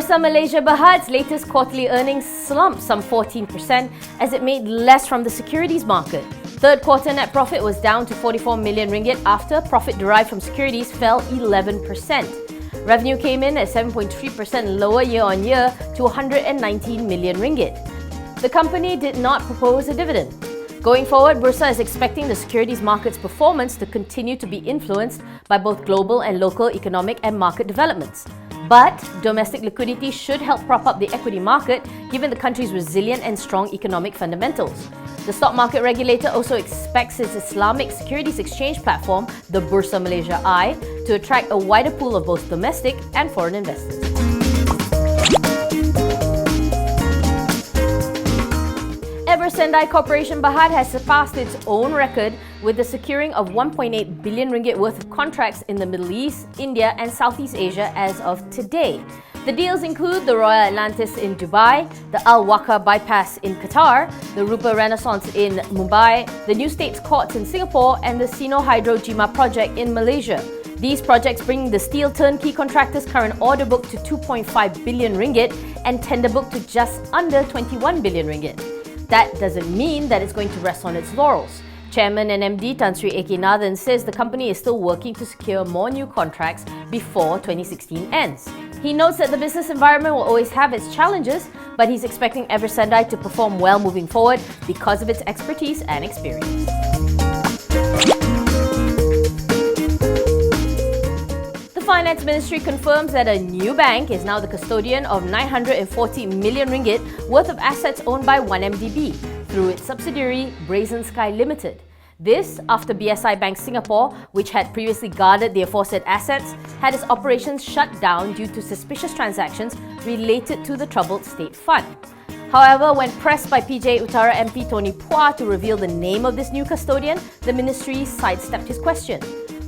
Bursa Malaysia Bhd's latest quarterly earnings slumped some 14% as it made less from the securities market. Third quarter net profit was down to 44 million ringgit after profit derived from securities fell 11%. Revenue came in at 7.3% lower year-on-year to 119 million ringgit. The company did not propose a dividend. Going forward, Bursa is expecting the securities market's performance to continue to be influenced by both global and local economic and market developments. But domestic liquidity should help prop up the equity market given the country's resilient and strong economic fundamentals. The stock market regulator also expects its Islamic securities exchange platform, the Bursa Malaysia I, to attract a wider pool of both domestic and foreign investors. Eversendai Corporation Bhd has surpassed its own record with the securing of 1.8 billion ringgit worth of contracts in the Middle East, India and Southeast Asia as of today. The deals include the Royal Atlantis in Dubai, the Al Waqar Bypass in Qatar, the Rupa Renaissance in Mumbai, the New States Courts in Singapore and the Sino Hydro Jima project in Malaysia. These projects bring the steel turnkey contractor's current order book to 2.5 billion ringgit and tender book to just under 21 billion ringgit. That doesn't mean that it's going to rest on its laurels. Chairman and MD Tan Sri A.K. Nathan says the company is still working to secure more new contracts before 2016 ends. He notes that the business environment will always have its challenges, but he's expecting Eversendai to perform well moving forward because of its expertise and experience. The Finance Ministry confirms that a new bank is now the custodian of 940 million ringgit worth of assets owned by 1MDB through its subsidiary Brazen Sky Limited. This after BSI Bank Singapore, which had previously guarded the aforesaid assets, had its operations shut down due to suspicious transactions related to the troubled state fund. However, when pressed by PJ Utara MP Tony Pua to reveal the name of this new custodian, the ministry sidestepped his question.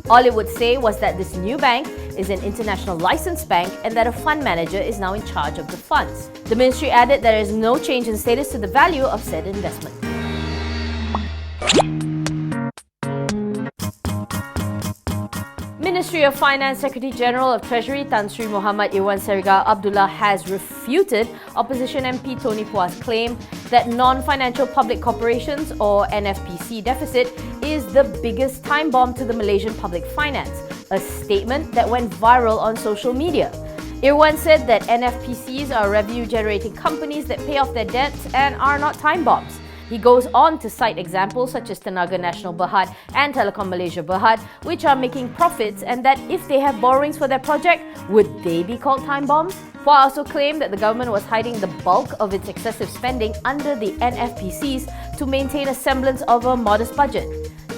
All it would say was that this new bank is an international licensed bank and that a fund manager is now in charge of the funds. The ministry added there is no change in status to the value of said investment. Ministry of Finance Secretary General of Treasury Tan Sri Muhammad Irwan Serigar Abdullah has refuted opposition MP Tony Pua's claim that non-financial public corporations or NFPC deficit is the biggest time bomb to the Malaysian public finance, a statement that went viral on social media. Irwan said that NFPCs are revenue-generating companies that pay off their debts and are not time bombs. He goes on to cite examples such as Tenaga Nasional Bhd and Telekom Malaysia Bhd, which are making profits, and that if they have borrowings for their project, would they be called time bombs? Pua also claimed that the government was hiding the bulk of its excessive spending under the NFPCs to maintain a semblance of a modest budget.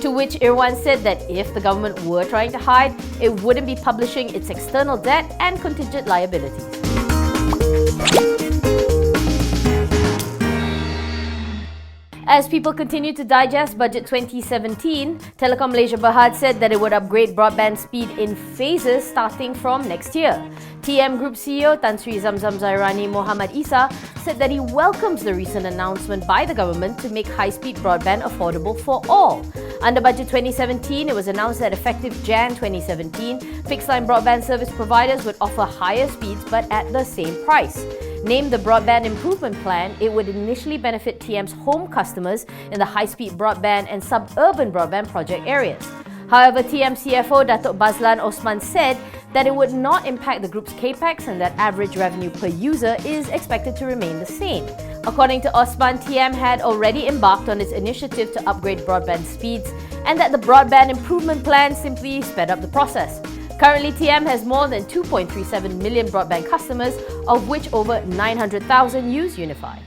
To which Irwan said that if the government were trying to hide, it wouldn't be publishing its external debt and contingent liabilities. As people continue to digest Budget 2017, Telekom Malaysia Bhd said that it would upgrade broadband speed in phases starting from next year. TM Group CEO Tan Sri Zamzam Zairani Muhammad Isa said that he welcomes the recent announcement by the government to make high-speed broadband affordable for all. Under Budget 2017, it was announced that effective Jan 2017, fixed-line broadband service providers would offer higher speeds but at the same price. Named the Broadband Improvement Plan, it would initially benefit TM's home customers in the high-speed broadband and suburban broadband project areas. However, TM CFO Datuk Bazlan Osman said that it would not impact the group's capex and that average revenue per user is expected to remain the same. According to Osman, TM had already embarked on its initiative to upgrade broadband speeds and that the Broadband Improvement Plan simply sped up the process. Currently, TM has more than 2.37 million broadband customers, of which over 900,000 use Unify.